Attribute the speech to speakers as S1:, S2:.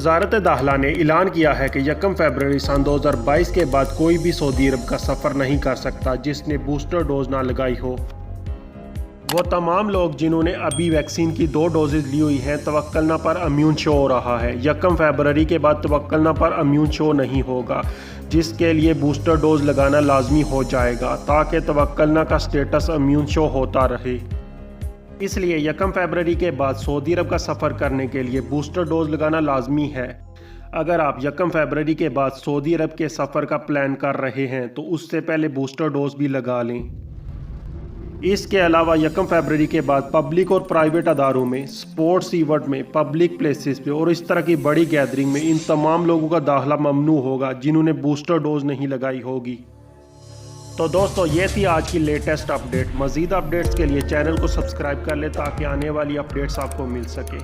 S1: वज़ारत दाखिला ने ऐलान किया है कि 1 फरवरी सन 2022 के बाद कोई भी सऊदी अरब का सफ़र नहीं कर सकता जिसने बूस्टर डोज ना लगाई हो। वो तमाम लोग जिन्होंने अभी वैक्सीन की 2 डोजेज ली हुई हैं, तवक्कलना पर इम्यून शो हो रहा है। 1 फरवरी के बाद तवक्कलना पर इम्यून शो नहीं होगा, जिसके लिए बूस्टर डोज लगाना लाजमी हो जाएगा ताकि तवक्कलना का स्टेटस इम्यून शो होता रहे। इसलिए 1 फरवरी के बाद सऊदी अरब का सफ़र करने के लिए बूस्टर डोज लगाना लाजमी है। अगर आप 1 फरवरी के बाद सऊदी अरब के सफ़र का प्लान कर रहे हैं तो उससे पहले बूस्टर डोज भी लगा लें। इसके अलावा 1 फरवरी के बाद पब्लिक और प्राइवेट अदारों में, स्पोर्ट्स इवेंट में, पब्लिक प्लेसेस पे और इस तरह की बड़ी गैदरिंग में इन तमाम लोगों का दाखिला ममनू होगा जिन्होंने बूस्टर डोज नहीं लगाई होगी। तो दोस्तों, ये थी आज की लेटेस्ट अपडेट। मज़ीद अपडेट्स के लिए चैनल को सब्सक्राइब कर लें ताकि आने वाली अपडेट्स आपको मिल सके।